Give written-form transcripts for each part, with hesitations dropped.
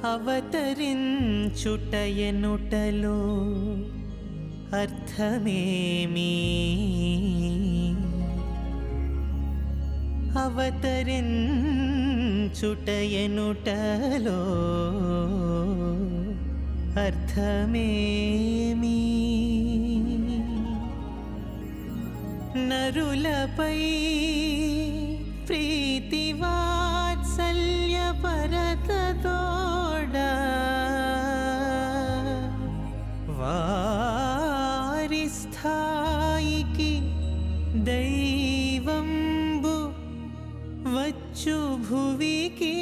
అవతరించుటయనుటలో అర్థమేమి అవతరించుటయనుటలో అర్థమేమి నరులపై ప్రీతి వాత్సల్య పరతతోడ వారి స్థాయికి దైవంబు వచ్చు భువికి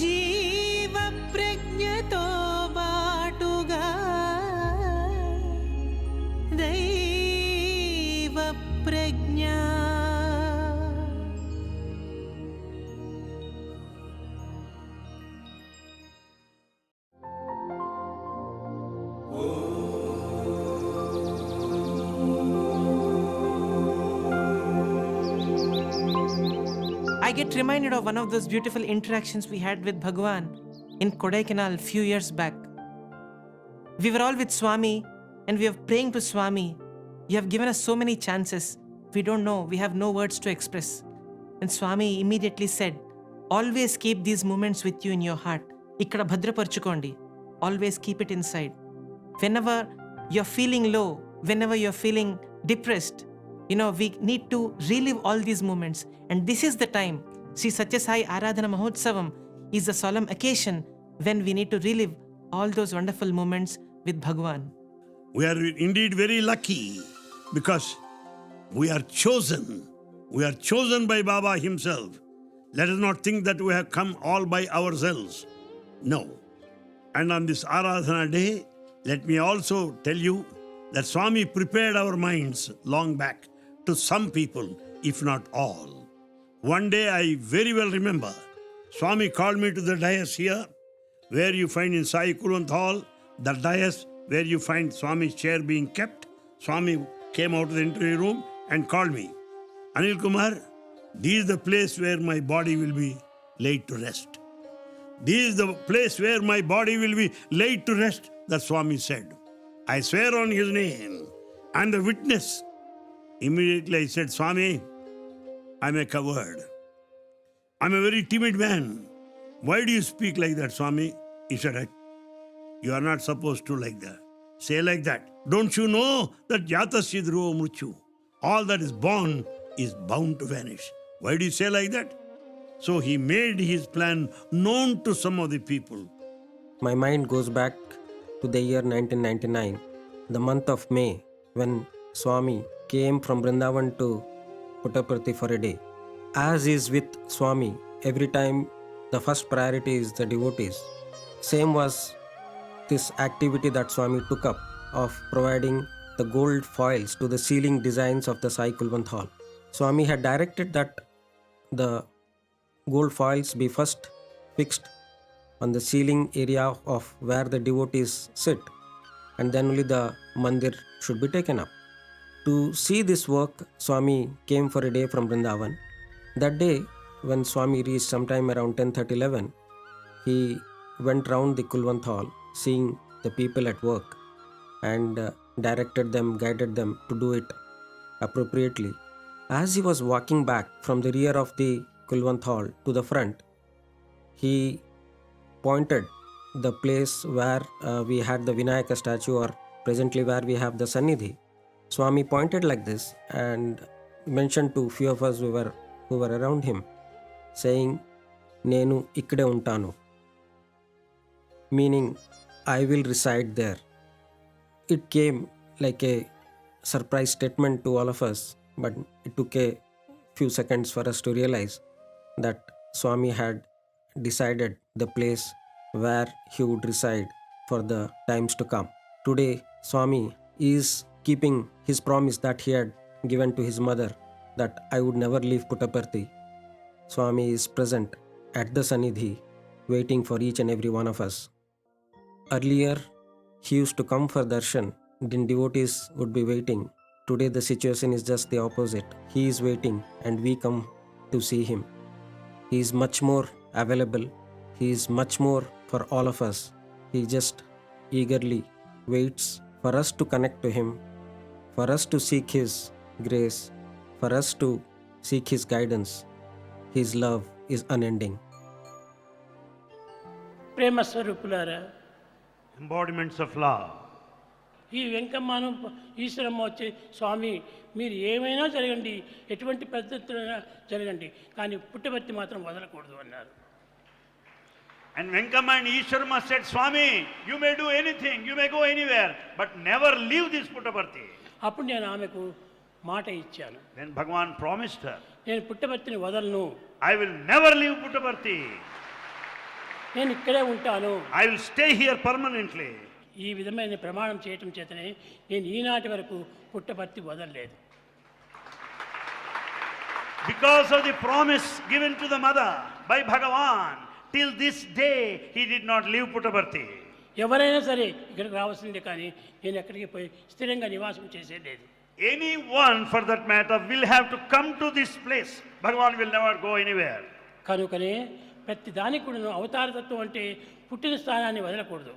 జీవ ప్రజ్ఞతో బాటుగా దైవ ప్రజ్ఞ. I get reminded of one of those beautiful interactions we had with Bhagavan in Kodaikanal few years back. We were all with Swami and we were praying to Swami. You have given us so many chances. We don't know. We have no words to express. And Swami immediately said, always keep these moments with you in your heart. Ikkada bhadraparchukondi. Always keep it inside. Whenever you're feeling low, whenever you're feeling depressed, we need to relive all these moments. And this is the time. Sri Sathya Sai Aradhana Mahotsavam is a solemn occasion when we need to relive all those wonderful moments with Bhagavan. We are indeed very lucky because we are chosen. We are chosen by Baba himself. Let us not think that we have come all by ourselves. No. And on this Aradhana day, let me also tell you that Swami prepared our minds long back to some people, if not all. One day I very well remember, Swami called me to the dais here, where you find in Sai Kulwant Hall, the dais where you find Swami's chair being kept. Swami came out of the interview room and called me. Anil Kumar, this is the place where my body will be laid to rest. This is the place where my body will be laid to rest, that Swami said. I swear on his name and the witness. Immediately I said, Swami, I'm a coward. I'm a very timid man. Why do you speak like that, Swami? He said, you are not supposed to like that. Say like that. Don't you know that Yatasya dhruvo mruchu? All that is born is bound to vanish. Why do you say like that? So he made his plan known to some of the people. My mind goes back to the year 1999, the month of May, when Swami came from Vrindavan to Puttaparthi for a day. As is with Swami, every time the first priority is the devotees. Same was this activity that Swami took up of providing the gold foils to the ceiling designs of the Sai Kulwant Hall. Swami had directed that the gold foils be first fixed on the ceiling area of where the devotees sit, and then only the mandir should be taken up. To see this work, Swami came for a day from Vrindavan. That day, when Swami reached sometime around 10:30-11, he went round the Kulwant Hall, seeing the people at work, and directed them, guided them to do it appropriately. As he was walking back from the rear of the Kulwant Hall to the front, he pointed the place where we had the Vinayaka statue, or presently where we have the Sannidhi. Swami pointed like this and mentioned to few of us who were around him, saying, Nenu ikkade untanu, meaning I will reside there. It came like a surprise statement to all of us, but it took a few seconds for us to realize that Swami had decided the place where he would reside for the times to come. Today, Swami is keeping his promise that he had given to his mother, that I would never leave Puttaparthi. Swami is present at the Sannidhi, waiting for each and every one of us. Earlier, he used to come for darshan, then devotees would be waiting. Today the situation is just the opposite. He is waiting and we come to see him. He is much more available. He is much more for all of us. He just eagerly waits for us to connect to Him, for us to seek His grace, for us to seek His guidance. His love is unending. ప్రేమ స్వరూపులారా, Embodiments of love. ఈ వెంకమ్మను ఈశ్వరమ్మ వచ్చి స్వామి మీరు ఏమైనా జరగండి, ఎటువంటి పద్ధతులైనా జరగండి, కానీ పుట్టబర్తి మాత్రం వదలకూడదు అన్నారు. And Venkama and Ishwarma said, Swami, you may do anything, you may go anywhere, but never leave this Puttaparthi. అప్పుడు నేను ఆమెకు మాట ఇచ్చాను, Then Bhagavan promised her, నేను పుట్టబర్తిని వదలను, I will never leave Puttaparthi. నేను ఇక్కడే ఉంటాను. I will stay here permanently. ఈ విధమైన ప్రమాణం చేయటం చేతనే నేను ఈనాటి వరకు పుట్టపర్తి వదలలేదు. Because of the promise given to the mother by Bhagavan, till this day he did not leave Puttaparthi. ఎవరైనా సరే ఇక్కడికి రావాల్సిందే, కానీ నేను ఎక్కడికి పోయి స్థిరంగా నివాసం చేసేది. Anyone for that matter will have to come to this place. Bhagavan will never go anywhere. కనుకనే ప్రతి దానికి కూడా అవతారతత్వం అంటే పుట్టిన స్థానాన్ని వదలకూడదు.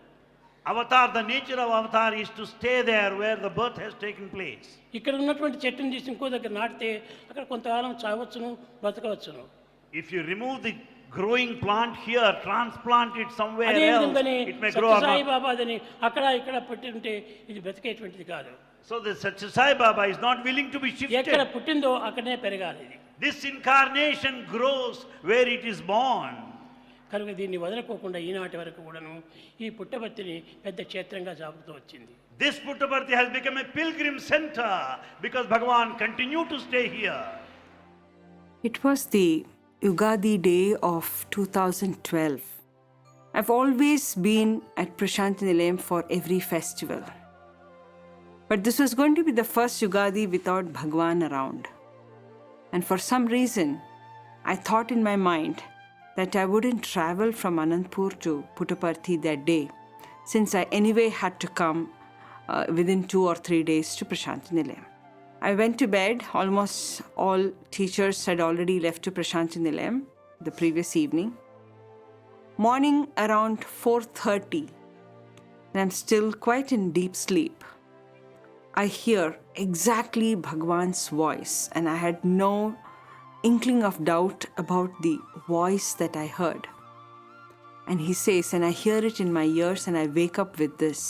Avatar, the nature of avatar is to stay there where the birth has taken place. ఇక్కడ ఉన్నటువంటి చెట్టుని తీసి ఇంకో దగ్గర నాటితే అక్కడ కొంతకాలం చావచ్చును, బ్రతకవచ్చును. If you remove the growing plant here, transplant it somewhere అదే else, విధంగానే it may grow or Satya Sai not. బాబాదని అక్కడ ఇక్కడ పెట్టి ఉంటే ఇది బ్రతికేటువంటిది కాదు. So the Sathya Sai Baba is not willing to be ఎక్కడ shifted. పుట్టిందో అక్కడనే పెరగాలి ఇది. This incarnation grows where it is born. కనుక దీన్ని వదలకోకుండా ఈనాటి వరకు కూడాను ఈ పుట్టపర్తిని పెద్ద క్షేత్రంగా సాగుతూ వచ్చింది. This Puttaparthi has become a pilgrim center because Bhagavan continued to stay here. It was the Yugadi day of 2012. I've always been at Prasanthi Nilayam for every festival. But this was going to be the first Yugadi without Bhagavan around. And for some reason, I thought in my mind that I wouldn't travel from Anantapur to Puttaparthi that day, since I anyway had to come within 2 or 3 days to Prasanthi Nilayam. I went to bed. Almost all teachers had already left to Prasanthi Nilayam the previous evening. Morning around 4:30, and I'm still quite in deep sleep, I hear exactly Bhagavan's voice, and I had no inkling of doubt about the voice that I heard. And he says, and I hear it in my ears and I wake up with this.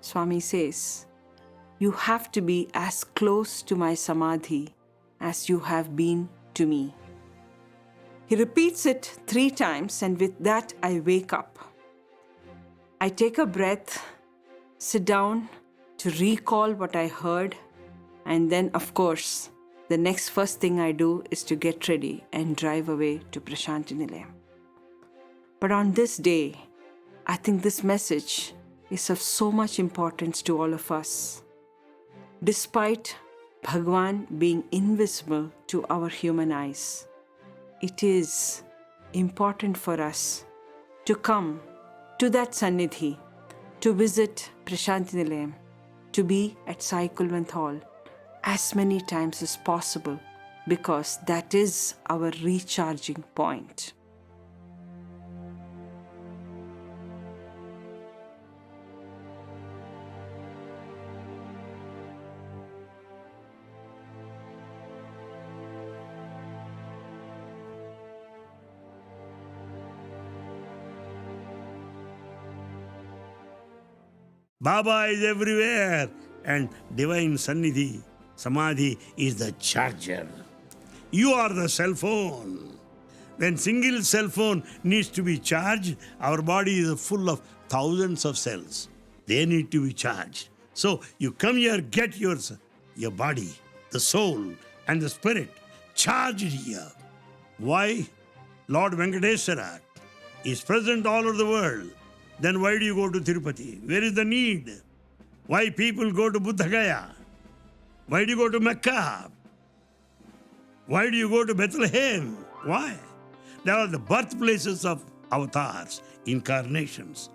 Swami says, you have to be as close to my samadhi as you have been to me. He repeats it 3 times, and with that I wake up. I take a breath, sit down to recall what I heard, and then of course the next first thing I do is to get ready and drive away to Prasanthi Nilayam. But on this day, I think this message is of so much importance to all of us. Despite Bhagavan being invisible to our human eyes, it is important for us to come to that Sannidhi, to visit Prasanthi Nilayam, to be at Sai Kulwant Hall as many times as possible, because that is our recharging point. Baba is everywhere, and divine Sannidhi, Samadhi is the charger. You are the cell phone. When single cell phone needs to be charged, our body is full of thousands of cells. They need to be charged. So you come here, get your body, the soul and the spirit charged here. Why? Lord Venkateswara is present all over the world. Then why do you go to Tirupati? Where is the need? Why people go to Buddha Gaya? Why do you go to Mecca? Why do you go to Bethlehem? Why? They are the birthplaces of avatars, incarnations.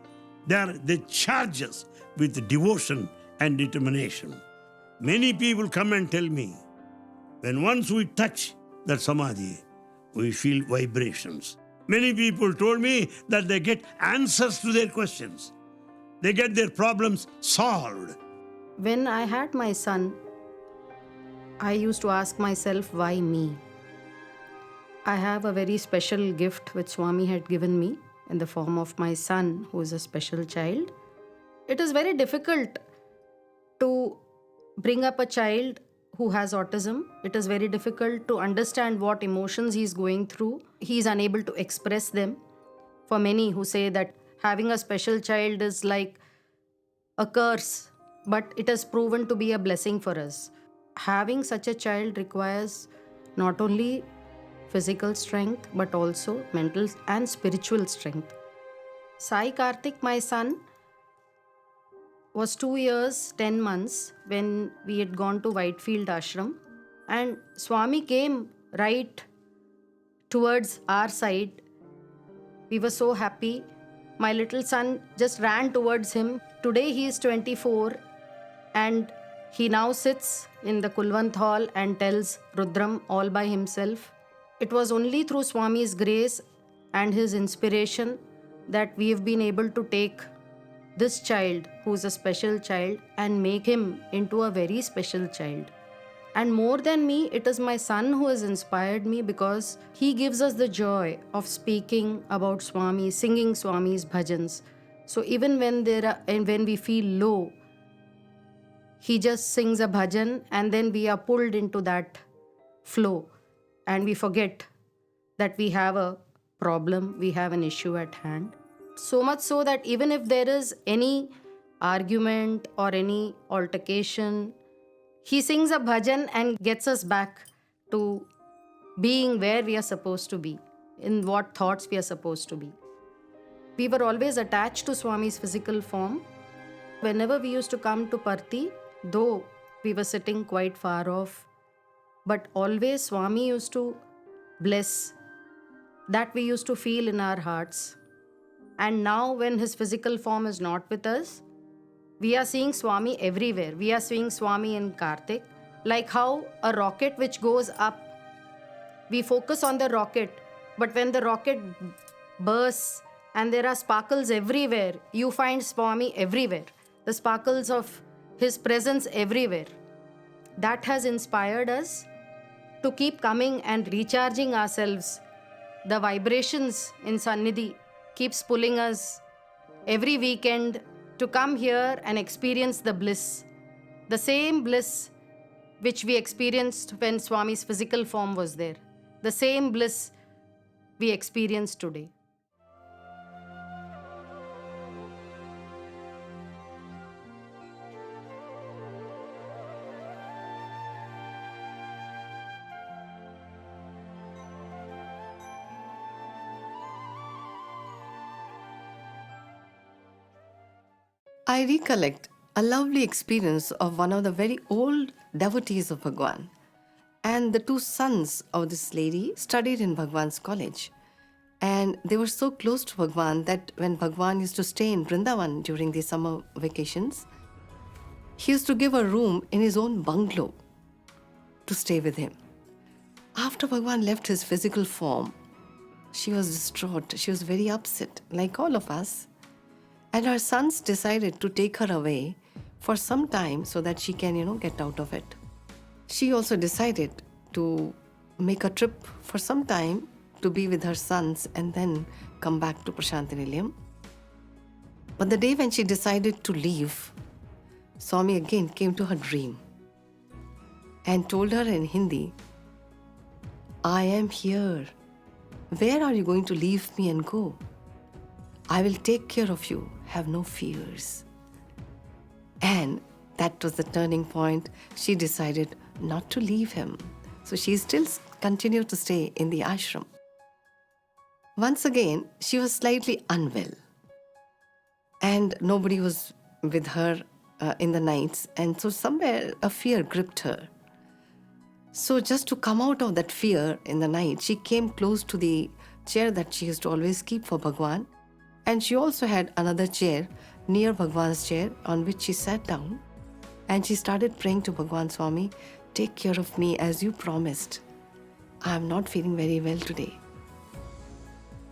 They charge us with devotion and determination. Many people come and tell me, when once we touch that samadhi, we feel vibrations. Many people told me that they get answers to their questions. They get their problems solved. When I had my son, I used to ask myself, why me? I have a very special gift which Swami had given me in the form of my son, who is a special child. It is very difficult to bring up a child who has autism. It is very difficult to understand what emotions he is going through. He is unable to express them. For many who say that having a special child is like a curse, but it has proven to be a blessing for us. Having such a child requires not only physical strength but also mental and spiritual strength. Sai Karthik, my son, was 2 years, 10 months when we had gone to Whitefield Ashram, and Swami came right towards our side. We were so happy. My little son just ran towards him. Today he is 24 and he now sits in the Kulwant hall and tells Rudram all by himself. It was only through Swami's grace and his inspiration that we have been able to take this child, who is a special child, and make him into a very special child. And more than me, it is my son who has inspired me, because he gives us the joy of speaking about Swami, singing Swami's bhajans. So even when we feel low, he just sings a bhajan and then we are pulled into that flow and we forget that we have a problem, we have an issue at hand. So much so that even if there is any argument or any altercation, he sings a bhajan and gets us back to being where we are supposed to be, in what thoughts we are supposed to be. We were always attached to Swami's physical form. Whenever we used to come to Parthi, though we were sitting quite far off, but always Swami used to bless. That we used to feel in our hearts. And now when his physical form is not with us, we are seeing Swami everywhere. We are seeing Swami in Karthik. Like how a rocket which goes up, we focus on the rocket, but when the rocket bursts and there are sparkles everywhere, you find Swami everywhere. The sparkles of his presence everywhere. That has inspired us to keep coming and recharging ourselves. The vibrations in Sannidhi keeps pulling us every weekend to come here and experience the bliss. The same bliss which we experienced when Swami's physical form was there. The same bliss we experience today. I recollect a lovely experience of one of the very old devotees of Bhagwan. And the two sons of this lady studied in Bhagwan's college. And they were so close to Bhagwan that when Bhagwan used to stay in Vrindavan during the summer vacations, he used to give a room in his own bungalow to stay with him. After Bhagwan left his physical form, she was distraught. She was very upset, like all of us. And her sons decided to take her away for some time so that she can, get out of it. She also decided to make a trip for some time to be with her sons and then come back to Prashanthi Nilayam. But the day when she decided to leave, Swami again came to her dream and told her in Hindi, "I am here. Where are you going to leave me and go? I will take care of you. Have no fears." And that was the turning point. She decided not to leave him. So she still continued to stay in the ashram. Once again, she was slightly unwell. And nobody was with her in the nights. And so somewhere a fear gripped her. So just to come out of that fear in the night, she came close to the chair that she used to always keep for Bhagwan. And she also had another chair near Bhagwan's chair on which she sat down. And she started praying to Bhagwan, "Swami, take care of me as you promised. I am not feeling very well today.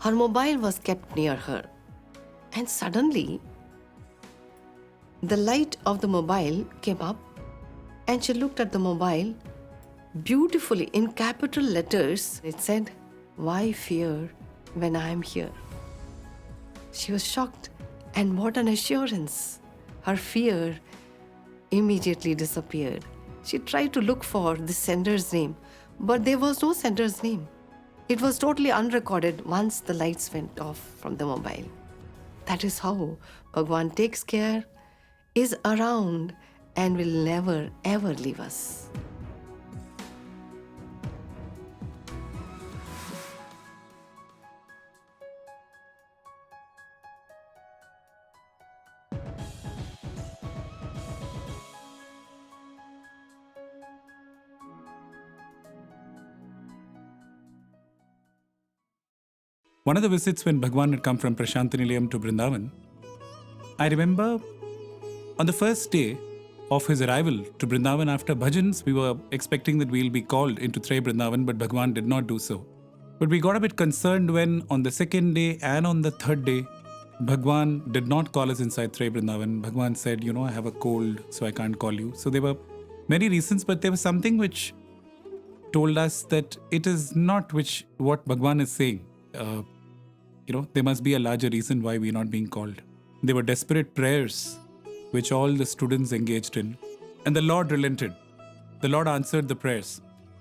Her mobile was kept near her, and suddenly the light of the mobile came up, and she looked at the mobile. Beautifully, in capital letters, it said, "Why fear when I am here?" She was shocked, and what an assurance! Her fear immediately disappeared. She tried to look for the sender's name, but there was no sender's name. It was totally unrecorded once the lights went off from the mobile. That is how Bhagwan takes care, is around, and will never ever leave us. One of the visits when Bhagwan had come from Prashantinilayam to Vrindavan, I remember on the first day of his arrival to Vrindavan after bhajans, we were expecting that we'll be called into Trey Vrindavan, but Bhagwan did not do so. But we got a bit concerned when on the second day and on the third day, Bhagwan did not call us inside Trey Vrindavan. Bhagwan said, I have a cold, so I can't call you. So there were many reasons, but there was something which told us that it is not what Bhagwan is saying. There must be a larger reason why we're not being called. They were desperate prayers which all the students engaged in. And the Lord relented. The Lord answered the prayers.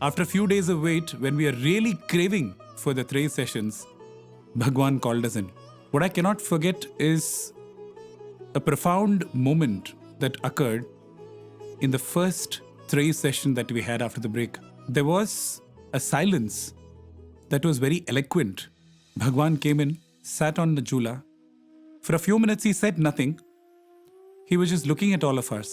After a few days of wait, when we are really craving for the 3 sessions, Bhagwan called us in. What I cannot forget is a profound moment that occurred in the first 3 session that we had after the break. There was a silence that was very eloquent. Bhagwan came in, sat on the jula. For a few minutes he said nothing. He was just looking at all of us.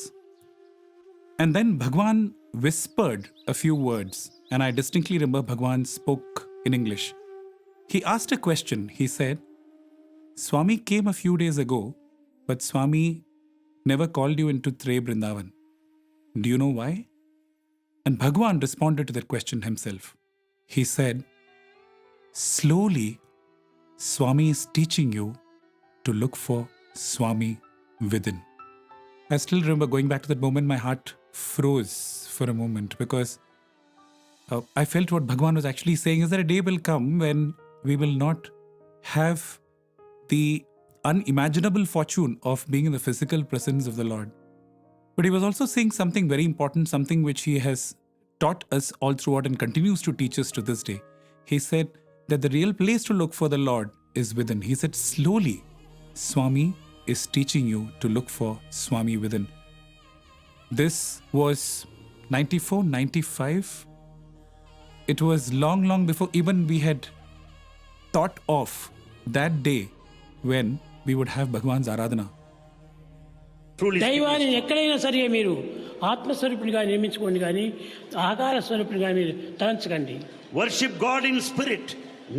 And then Bhagwan whispered a few words, and I distinctly remember Bhagwan spoke in English. He asked a question. He said, "Swami came a few days ago, but Swami never called you into Trey Vrindavan. Do you know why?" And Bhagwan responded to that question himself. He said, "Slowly, Swami is teaching you to look for Swami within." I still remember going back to that moment, my heart froze for a moment because I felt what Bhagwan was actually saying is that a day will come when we will not have the unimaginable fortune of being in the physical presence of the Lord. But he was also saying something very important, something which he has taught us all throughout and continues to teach us to this day. He said that the real place to look for the Lord is within. He said, slowly, Swami is teaching you to look for Swami within. This was 94, 95. It was long before even we had thought of that day when we would have Bhagwan's Aradhana. దైవాన్ని ఎక్కడైనా సరే మీరు ఆత్మస్వరూపునిగా నిర్మించుకోండి కానీ ఆకార స్వరూపునిగా మీరు తలంచకండి. Worship God in spirit,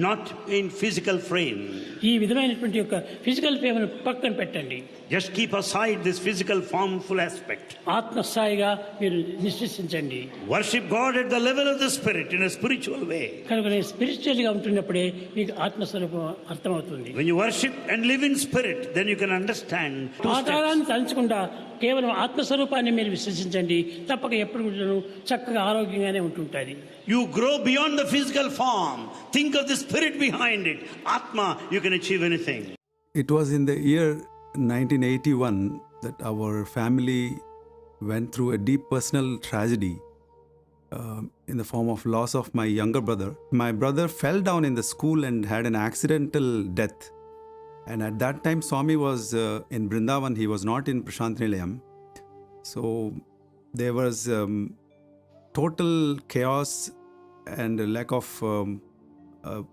not in physical frame. ఈ విధమైనటువంటి యొక్క physical ఫేమ్ను పక్కన పెట్టండి. Just keep aside this physical formful aspect. ఆత్మస్థాయిగా మీరు నిశ్చయించండి. Worship God at the level of the spirit in a spiritual way. కనుక నేను స్పిరిచువల్గా ఉంటున్నప్పుడే మీకు ఆత్మస్వరూపం అర్థమవుతుంది. When you worship and live in spirit, then you can understand two ఆకారాన్ని steps. తలుచకుండా కేవలం ఆత్మస్వరూపాన్ని మీరు విశ్వసించండి. తప్పక ఎప్పుడు కూడా చక్కగా ఆరోగ్యంగానే ఉంటుంటుంది. You grow beyond the physical form. Think of the spirit behind it. Atma, you can achieve anything. It was in the year 1981 that our family went through a deep personal tragedy in the form of loss of my younger brother. My brother fell down in the school and had an accidental death. And at that time, Swami was in Vrindavan. He was not in Prashantinilayam. So there was total chaos and a lack of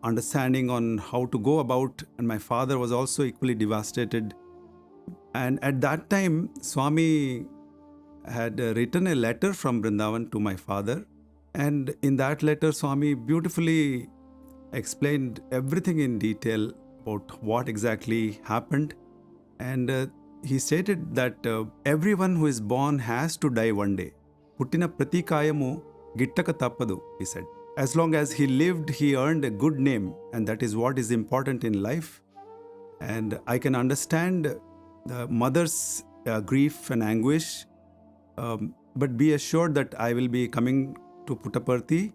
understanding on how to go about. And my father was also equally devastated. And at that time, Swami had written a letter from Vrindavan to my father. And in that letter, Swami beautifully explained everything in detail about what exactly happened. And he stated that everyone who is born has to die one day. Puttina pratikayamu gittaka tappadu, he said. as long as he lived, he earned a good name, and that is what is important in life. And I can understand the mother's grief and anguish, but be assured that I will be coming to Puttaparthi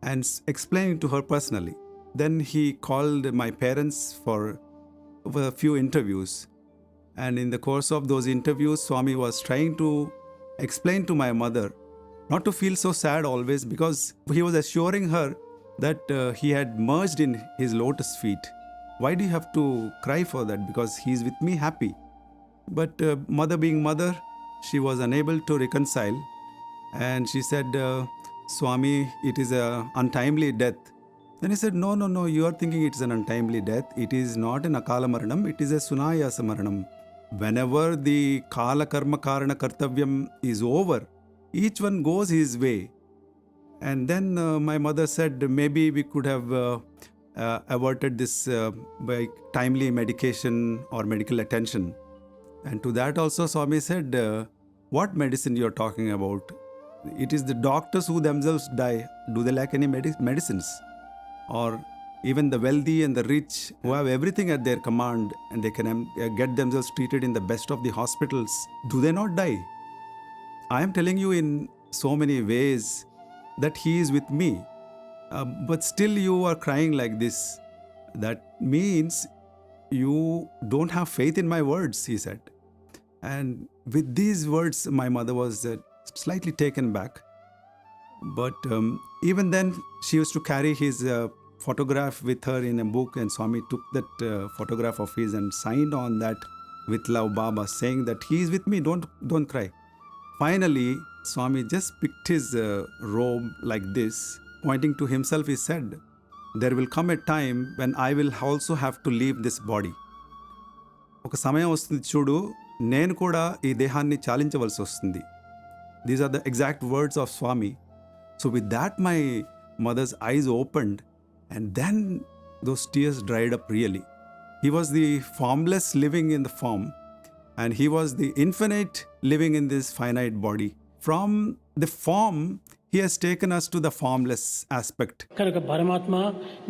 and explaining to her personally. Then he called my parents for a few interviews. And in the course of those interviews, Swami was trying to explain to my mother not to feel so sad always, because he was assuring her that he had merged in his lotus feet. Why do you have to cry for that? Because he is with me happy. But mother being mother, she was unable to reconcile. And she said, Swami, it is an untimely death. Then he said, no, you are thinking it is an untimely death. It is not an akala maranam, it is a sunayasa maranam. Whenever the kala karma karana kartavyam is over, each one goes his way. And then my mother said, maybe we could have averted this by timely medication or medical attention. And to that also Swami said, what medicine you are talking about? It is the doctors who themselves die. Do they lack any medicines? Or even the wealthy and the rich who have everything at their command and they can get themselves treated in the best of the hospitals, do they not die? I am telling you in so many ways that he is with me. But still you are crying like this. That means you don't have faith in my words, he said. And with these words, my mother was slightly taken back. But even then, she used to carry his photograph with her in a book, and Swami took that photograph of his and signed on that with love Baba, saying that he is with me, don't cry. Finally, Swami just picked his robe like this, pointing to himself. He said, there will come a time when I will also have to leave this body. ఒక సమయం వస్తుంది చూడు, నేను కూడా ఈ దేహాన్ని చాలించవలసి వస్తుంది. These are the exact words of Swami. So with that, my mother's eyes opened, and then those tears dried up really. He was the formless living in the form, and he was the infinite living in this finite body. From the form, he has taken us to the formless aspect. కనుక పరమాత్మ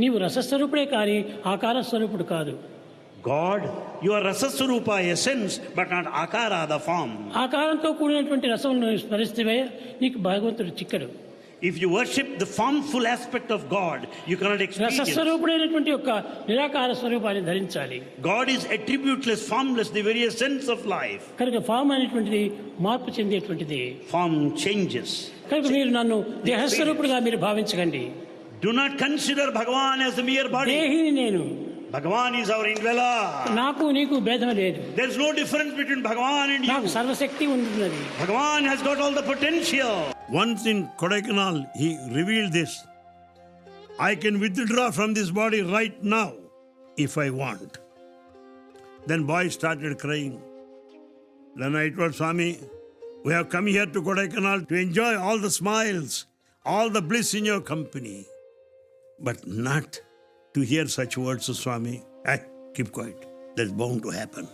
నీవు రసస్వరూపుడే కానీ ఆకార స్వరూపుడు కాదు. God, you are Rasaswarupa, essence, but not Akara, the form. ఆకారంతో కూడినటువంటి రసమును స్మరిస్తే నీకు భగవంతుడు చిక్కడు. If you worship the formful aspect of God, you cannot experience. రసస్వరూపుడైనటువంటి యొక్క నిరాకార స్వరూపాన్ని ధరించాలి. God is attributeless, formless, the very essence of life. కనుక ఫామ్ అనేటువంటిది మార్పు చెందేటువంటిది. Form changes. కనుక మీరు నన్ను దేహస్వరూపుడుగా మీరు భావించకండి. Do not consider Bhagavan as a mere body. దేహిని నేను. Bhagavan is our indweller. నాకు నీకు భేదం లేదు. There is no difference between Bhagavan and నాకు you. సర్వశక్తి ఉన్నది. Bhagavan has got all the potential. Once in Kodaikanal, he revealed this. I can withdraw from this body right now if I want. Then boy started crying. Then I told Swami, we have come here to Kodaikanal to enjoy all the smiles, all the bliss in your company, but not to hear such words of Swami. Keep quiet. That's bound to happen.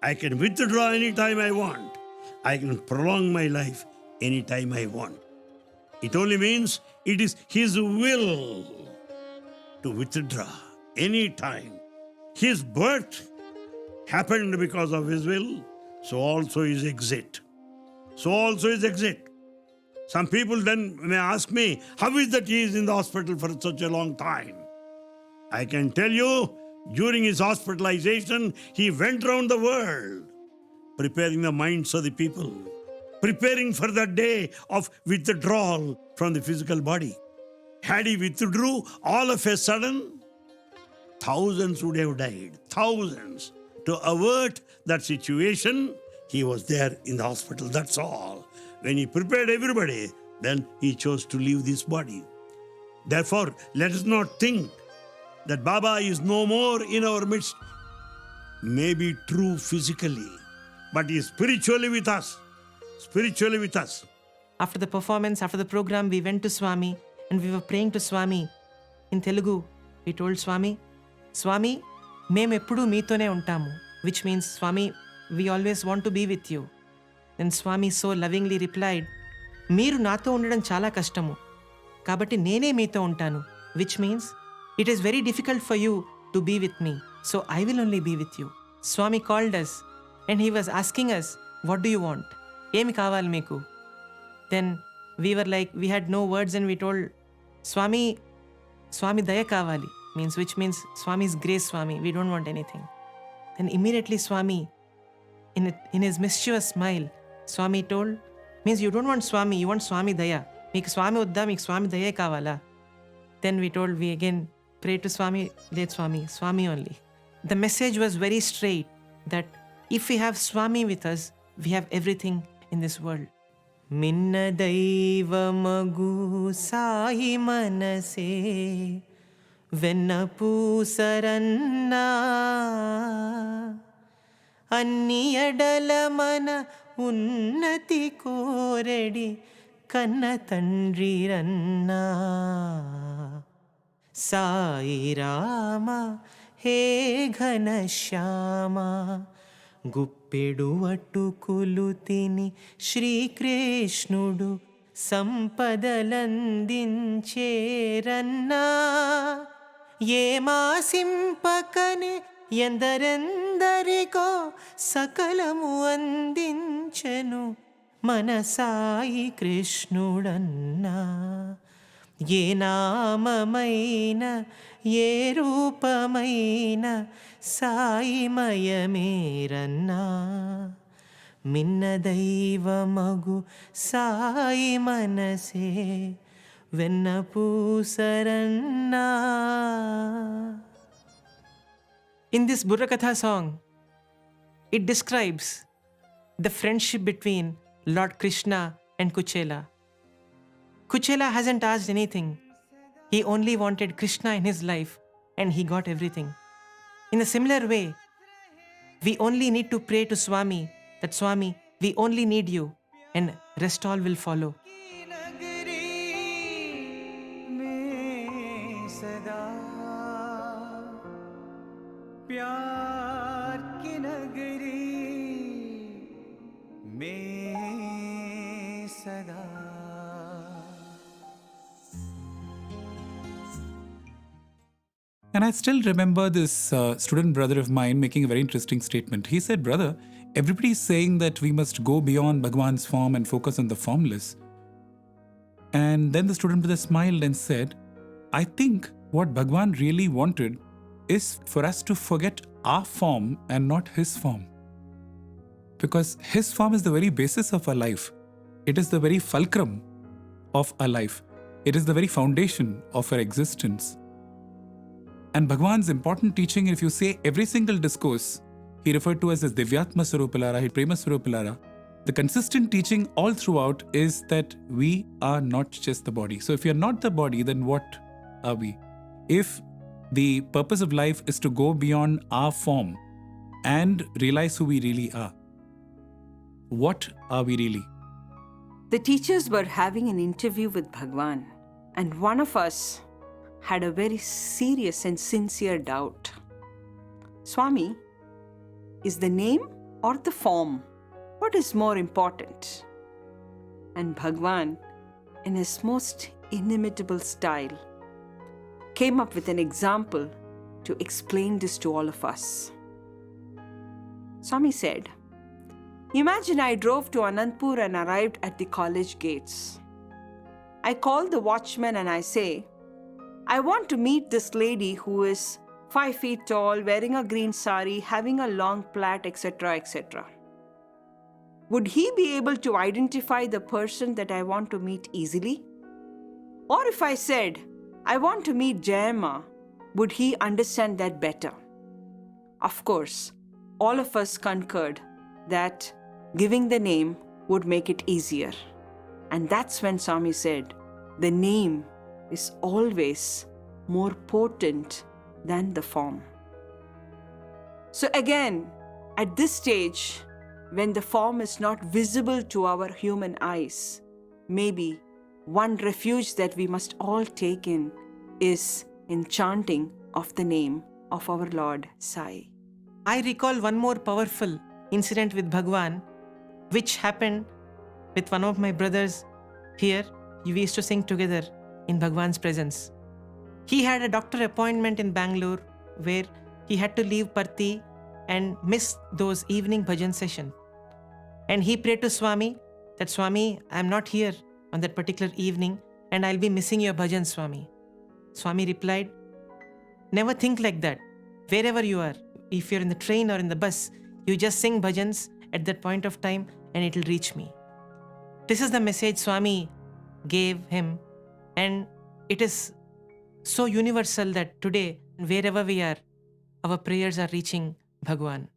I can withdraw anytime I want. I can prolong my life anytime I want. It only means it is his will to withdraw anytime. His birth happened because of his will, so also his exit. So also his exit. Some people then may ask me, how is that he is in the hospital for such a long time? I can tell you, during his hospitalization, he went around the world, preparing the minds of the people, preparing for the day of withdrawal from the physical body. Had he withdrew all of a sudden, thousands would have died. Thousands. To avert that situation, he was there in the hospital, that's all. When he prepared everybody, then he chose to leave this body. Therefore, let us not think that Baba is no more in our midst. May be true physically, but he is spiritually with us. Spiritually with us. After the performance, after the program, we went to Swami and we were praying to Swami. In Telugu, we told Swami, Swami, మేము ఎప్పుడూ మీతోనే ఉంటాము, which means, Swami, we always want to be with you. Then Swami so lovingly replied, మీరు నాతో ఉండడం చాలా కష్టము, కాబట్టి నేనే మీతో ఉంటాను. Which means it is very difficult for you to be with me. So I will only be with you. Swami called us and he was asking us, what do you want? ఏమి కావాలి మీకు? Then we were like, we had no words and we told, Swami దయ కావాలి, which means Swami's grace, Swami, we don't want anything. Then immediately Swami, in his mischievous smile, Swami told, means you don't want Swami, you want Swami daya. Meeku Swami udda, meeku Swami daya kavala. Then we told, we again pray to Swami, let Swami only. The message was very straight, that if we have Swami with us, we have everything in this world. Minna daivamagu sai manase వెన్న పూసరన్నా అన్ని ఎడల మన ఉన్నతి కోరెడి కన్న తండ్రి రన్నా. సాయి రామ హే ఘనశ్యామ గుప్పెడు అటుకులు తిని శ్రీకృష్ణుడు సంపదలందించేరన్నా. ఏమాసింపకనే ఎందరెందరికో సకలము అందించెను మన సాయి కృష్ణుడన్నా. ఏ నామమైన ఏ రూపమైన సాయిమయమేరన్నా. మిన్న దైవమగు సాయి మనసే వెన్న పూసరన్నా. In this Burrakatha song, it describes the friendship between Lord Krishna and Kuchela. Kuchela hasn't asked anything. He only wanted Krishna in his life and he got everything. In a similar way, we only need to pray to Swami that Swami, we only need you and rest all will follow. प्यार की नगरी में सदा. And I still remember this student brother of mine making a very interesting statement. He said, brother, everybody is saying that we must go beyond Bhagavan's form and focus on the formless. And then the student brother smiled and said, I think what Bhagavan really wanted is for us to forget our form and not his form. Because his form is the very basis of our life. It is the very fulcrum of our life. It is the very foundation of our existence. And Bhagavan's important teaching, if you say every single discourse, he referred to us as Divyatma Swarupalara, Prema Swarupalara. The consistent teaching all throughout is that we are not just the body. So if we are not the body, then what are we? If the purpose of life is to go beyond our form and realize who we really are, what are we really? The teachers were having an interview with Bhagavan, and one of us had a very serious and sincere doubt. Swami, is the name or the form? What is more important? And Bhagavan, in his most inimitable style, came up with an example to explain this to all of us. Swami said, imagine I drove to Anantapur and arrived at the college gates. I call the watchman and I say, I want to meet this lady who is 5 feet tall, wearing a green sari, having a long plait, etc., etc. Would he be able to identify the person that I want to meet easily? Or if I said, I want to meet Jayama, would he understand that better? Of course, all of us concurred that giving the name would make it easier. And that's when Swami said, the name is always more potent than the form. So again, at this stage, when the form is not visible to our human eyes, maybe one refuge that we must all take in is in chanting of the name of our Lord Sai. I recall one more powerful incident with Bhagavan, which happened with one of my brothers here. We used to sing together in Bhagwan's presence. He had a doctor appointment in Bangalore where he had to leave Parthi and miss those evening bhajan session. And he prayed to Swami that, Swami, I am not here on that particular evening and I'll be missing your bhajan, Swami. Swami replied, never think like that. Wherever you are, if you're in the train or in the bus, you just sing bhajans at that point of time and it'll reach me. This is the message Swami gave him, and it is so universal that today, wherever we are, our prayers are reaching Bhagwan.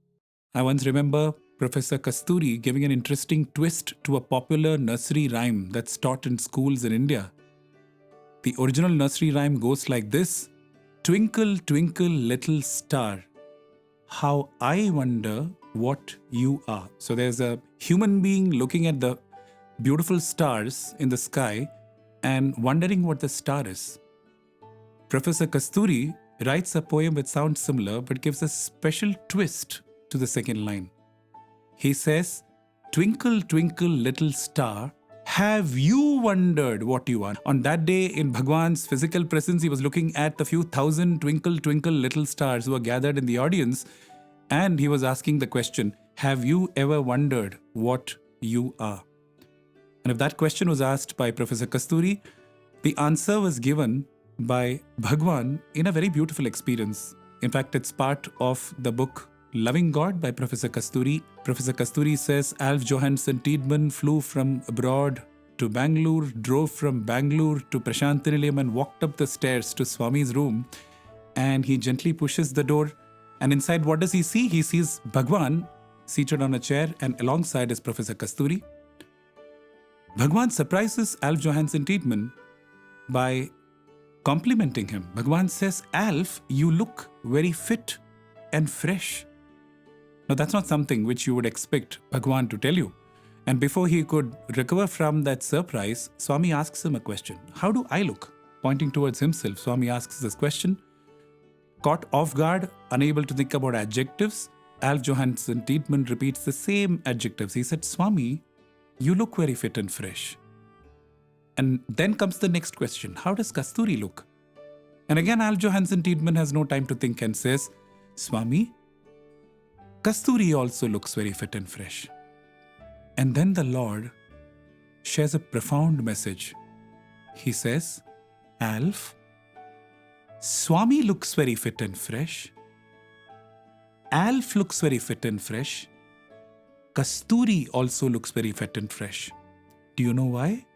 I once remember Professor Kasturi giving an interesting twist to a popular nursery rhyme that's taught in schools in India. The original nursery rhyme goes like this: Twinkle, twinkle, little star, how I wonder what you are. So there's a human being looking at the beautiful stars in the sky and wondering what the star is. Professor Kasturi writes a poem which sounds similar but gives a special twist to the second line. He says, twinkle, twinkle, little star, have you wondered what you are? On that day, in Bhagwan's physical presence, he was looking at the few thousand twinkle, twinkle, little stars who were gathered in the audience, and he was asking the question, have you ever wondered what you are? And if that question was asked by Professor Kasturi, the answer was given by Bhagwan in a very beautiful experience. In fact, it's part of the book Loving God by Professor Kasturi. Professor Kasturi says Alf Johansen Tiedemann flew from abroad to Bangalore, drove from Bangalore to Prashantinilayam and walked up the stairs to Swami's room, and he gently pushes the door, and inside what does he see? He sees Bhagwan seated on a chair, and alongside is Professor Kasturi. Bhagwan surprises Alf Johansen Tiedemann by complimenting him. Bhagwan says, Alf, you look very fit and fresh. Now that's not something which you would expect Bhagwan to tell you. And before he could recover from that surprise, Swami asks him a question. How do I look? Pointing towards himself, Swami asks this question. Caught off guard, unable to think about adjectives, Alf Johansen Tiedemann repeats the same adjectives. He said, Swami, you look very fit and fresh. And then comes the next question. How does Kasturi look? And again, Alf Johansen Tiedemann has no time to think and says, Swami, Kasturi also looks very fit and fresh. And then the Lord shares a profound message. He says, Alf, Swami looks very fit and fresh. Alf looks very fit and fresh. Kasturi also looks very fit and fresh. Do you know why?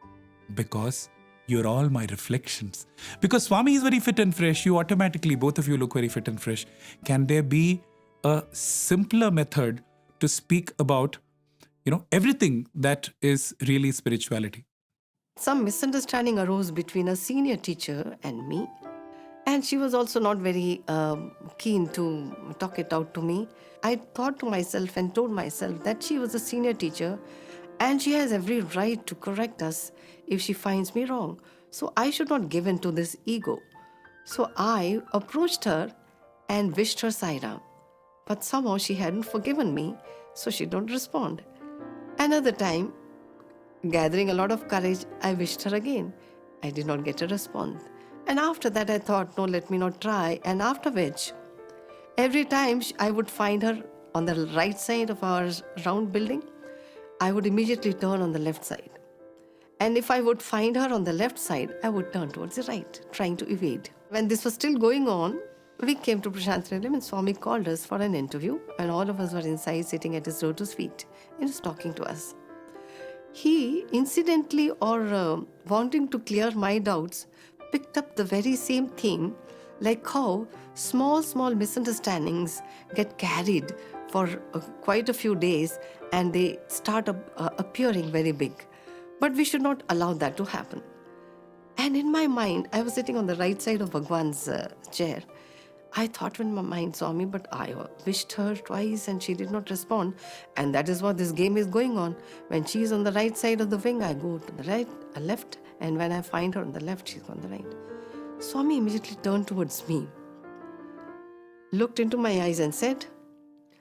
Because you're all my reflections. Because Swami is very fit and fresh, you automatically, both of you look very fit and fresh. Can there be a simpler method to speak about, everything that is really spirituality? Some misunderstanding arose between a senior teacher and me. And she was also not very keen to talk it out to me. I thought to myself and told myself that she was a senior teacher and she has every right to correct us if she finds me wrong. So I should not give in to this ego. So I approached her and wished her Sai Ram. But somehow she hadn't forgiven me, so she don't respond. Another time, gathering a lot of courage, I wished her again. I did not get a response. And after that I thought, no, let me not try. And after which, every time I would find her on the right side of our round building, I would immediately turn on the left side. And if I would find her on the left side, I would turn towards the right, trying to evade. When this was still going on, we came to Prashantinilayam and Swami called us for an interview, and all of us were inside sitting at his lotus feet. He was talking to us. He, incidentally or wanting to clear my doubts, picked up the very same theme, like how small misunderstandings get carried for quite a few days and they start appearing very big. But we should not allow that to happen. And in my mind, I was sitting on the right side of Bhagwan's chair. I thought in my mind, Swami, but I wished her twice and she did not respond. And that is what this game is going on. When she is on the right side of the wing, I go to the right, left. And when I find her on the left, she's on the right. Swami immediately turned towards me, looked into my eyes and said,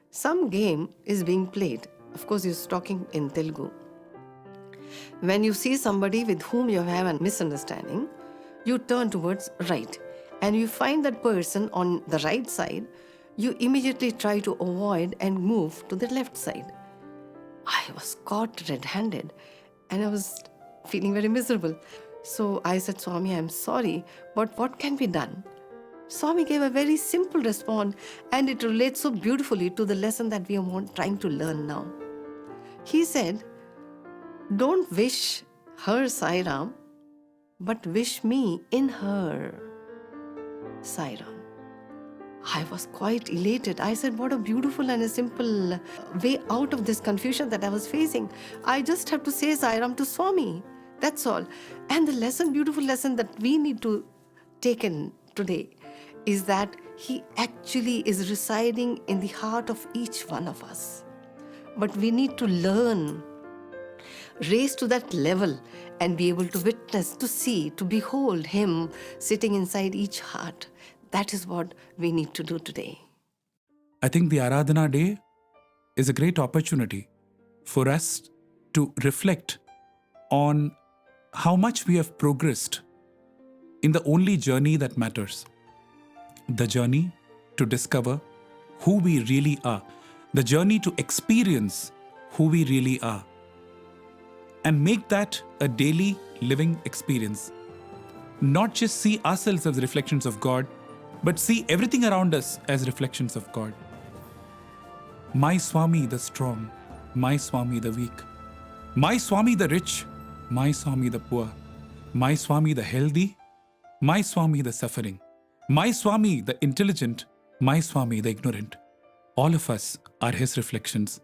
some game is being played. Of course, he was talking in Telugu. When you see somebody with whom you have a misunderstanding, you turn towards right. And you find that person on the right side, you immediately try to avoid and move to the left side. I was caught red-handed and I was feeling very miserable. So I said, Swami, I'm sorry, but what can be done? Swami gave a very simple response, and it relates so beautifully to the lesson that we are trying to learn now. He said, don't wish her Sai Ram, but wish me in her Sai Ram. I was quite elated. I said, what a beautiful and a simple way out of this confusion that I was facing. I just have to say Sai Ram to Swami. That's all. And the lesson, beautiful lesson that we need to take in today is that he actually is residing in the heart of each one of us. But we need to learn, raise to that level and be able to witness, to see, to behold him sitting inside each heart. That is what we need to do today. I think the Aradhana Day is a great opportunity for us to reflect on how much we have progressed in the only journey that matters. The journey to discover who we really are. The journey to experience who we really are. And make that a daily living experience. Not just see ourselves as reflections of God, but see everything around us as reflections of God. My Swami the strong, my Swami the weak, my Swami the rich, my Swami the poor, my Swami the healthy, my Swami the suffering, my Swami the intelligent, my Swami the ignorant. All of us are his reflections.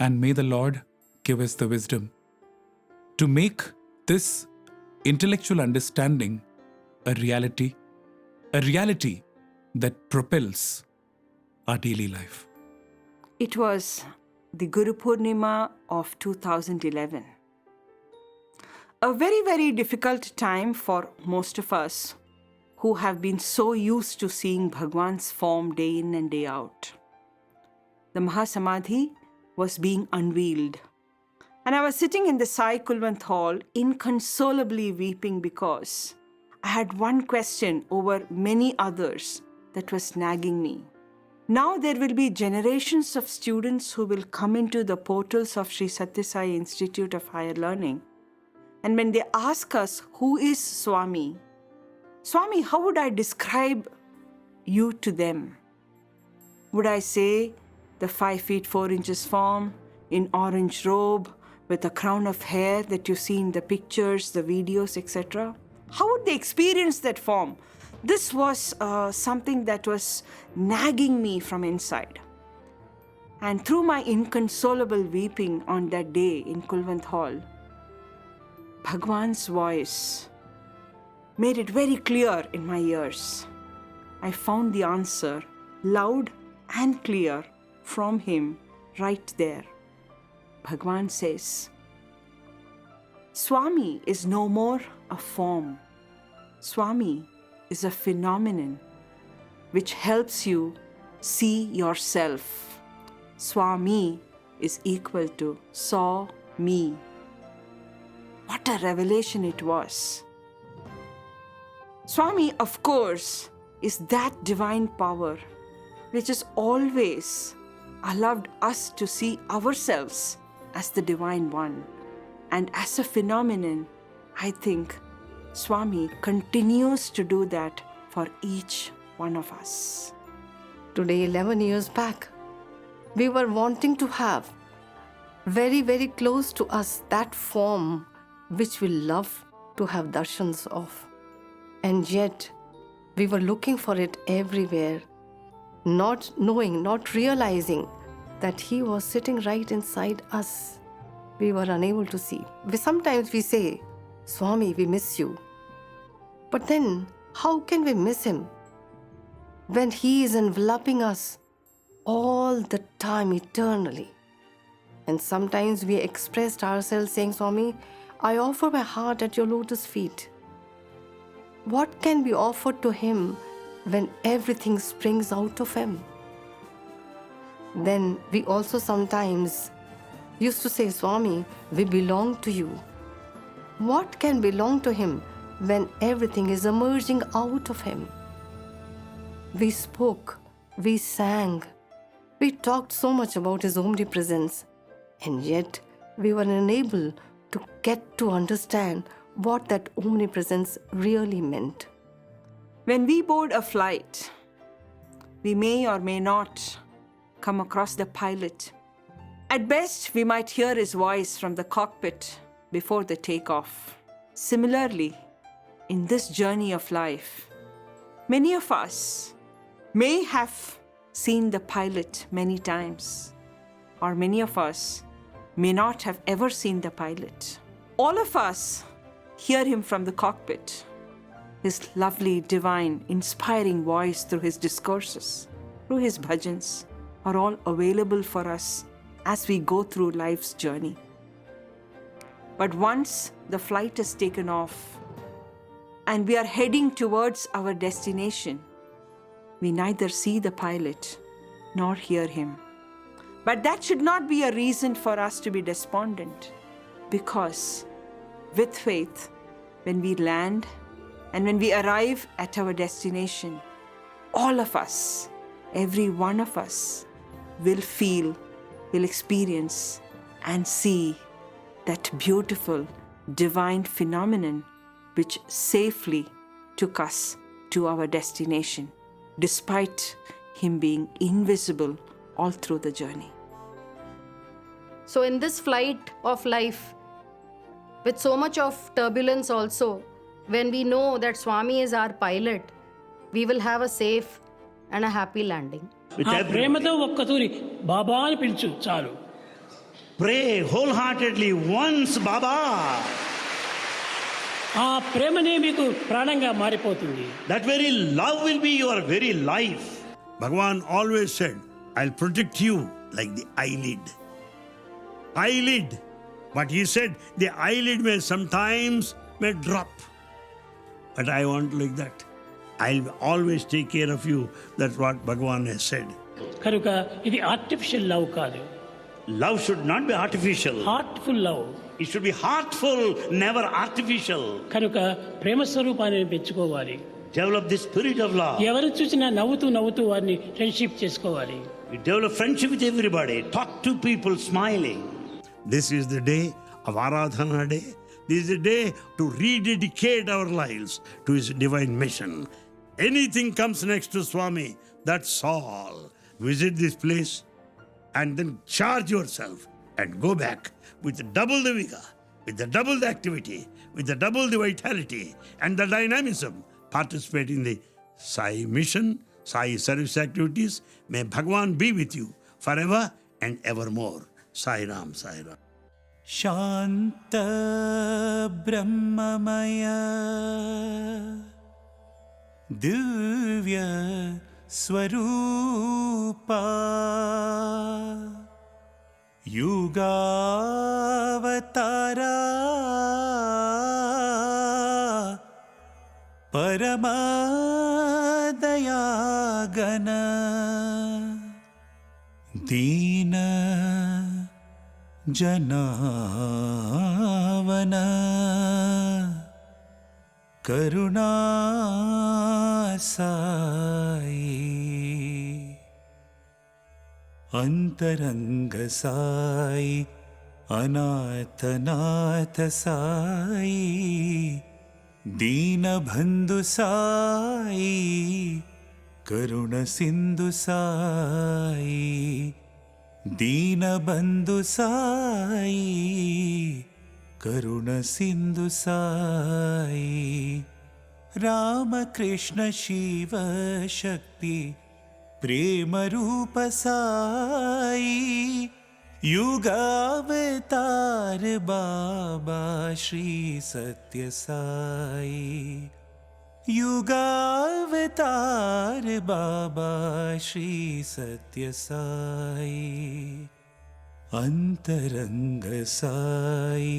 And may the Lord give us the wisdom to make this intellectual understanding a reality that propels our daily life. It was the Guru Purnima of 2011. A very, very difficult time for most of us who have been so used to seeing Bhagwan's form day in and day out. The Mahasamadhi was being unveiled. And I was sitting in the Sai Kulwant hall inconsolably weeping because I had one question over many others that was nagging me. Now there will be generations of students who will come into the portals of Sri Sathya Sai Institute of Higher Learning. And when they ask us, who is Swami? Swami, how would I describe you to them? Would I say the 5 feet 4 inches form in orange robe with a crown of hair that you see in the pictures, the videos, etc.? How would they experience that form? This was something that was nagging me from inside. And through my inconsolable weeping on that day in Kulwant Hall, Bhagwan's voice made it very clear in my ears. I found the answer loud and clear from him right there. Bhagwan says, Swami is no more a form. Swami is a phenomenon which helps you see yourself. Swami is equal to saw me. What a revelation it was. Swami, of course, is that divine power which has always allowed us to see ourselves as the Divine One. And as a phenomenon, I think Swami continues to do that for each one of us. Today, 11 years back, we were wanting to have very, very close to us that form which we love to have darshans of. And yet, we were looking for it everywhere, not knowing, not realizing that he was sitting right inside us. We were unable to see. Sometimes we say, Swami, we miss you. But then, how can we miss him when he is enveloping us all the time eternally? And sometimes we expressed ourselves saying, Swami, I offer my heart at your lotus feet. What can be offered to him when everything springs out of him? Then we also sometimes used to say, Swami, we belong to you. What can belong to him when everything is emerging out of him. We spoke, we sang, we talked so much about his omnipresence, and yet we were unable to get to understand what that omnipresence really meant. When we board a flight, we may or may not come across the pilot. At best, we might hear his voice from the cockpit before the takeoff. Similarly, in this journey of life, many of us may have seen the pilot many times, or many of us may not have ever seen the pilot. All of us hear him from the cockpit, his lovely, divine, inspiring voice through his discourses, through his bhajans, are all available for us as we go through life's journey. But once the flight is taken off and we are heading towards our destination, we neither see the pilot nor hear him. But that should not be a reason for us to be despondent, because with faith, when we land and when we arrive at our destination, all of us, every one of us, will feel, will experience, and see that beautiful, divine phenomenon which safely took us to our destination, despite him being invisible all through the journey. So in this flight of life, with so much of turbulence also, when we know that Swami is our pilot, we will have a safe and a happy landing. ఆ ప్రేమతో ఒక్కతూరి బాబా అని పిలుచు చాలు. Pray wholeheartedly once, Baba. ఆ ప్రేమనే మీకు ప్రాణంగా మారిపోతుంది. That very love will be your very life. Bhagavan always said, I'll protect you like the eyelid. Eyelid. But he said the eyelid may sometimes may drop. But I want like that. I'll always take care of you. That's what Bhagavan has said. కనుక ఇది artificial love కాదు. Love should not be artificial. Heartful love. It should be heartful, never artificial. కనుక ప్రేమ స్వరూపాన్ని పెంచుకోవాలి. Develop the spirit of love. ఎవరు చూసినా నవ్వుతూ నవ్వుతూ వారిని ఫ్రెండ్షిప్ చేసుకోవాలి. You develop friendship with everybody. Talk to people smiling. This is the day of Aradhana day. This is the day to rededicate our lives to his divine mission. Anything comes next to Swami, that's all. Visit this place and then charge yourself and go back with double the vigor, with the double the activity, with the double the vitality and the dynamism. Participate in the Sai mission, Sai service activities. May Bhagavan be with you forever and evermore. Sai Ram, Sai Ram. शान्त ब्रह्ममय दिव्य स्वरूपा युगावतारा परमदयागण दीन जनावन करुणा साई अंतरंग साई अनाथनाथ साई दीन बंधु साई करुण सिंधु साई दीनबंधु साई करुण सिंधु साई राम कृष्ण शिव शक्ति प्रेम रूप साई युगावतार बाबा श्री सत्य साई युगावतार बाबा श्री सत्य साई अंतरंग साई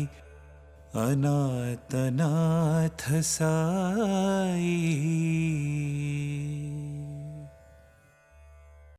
अनाथनाथ साई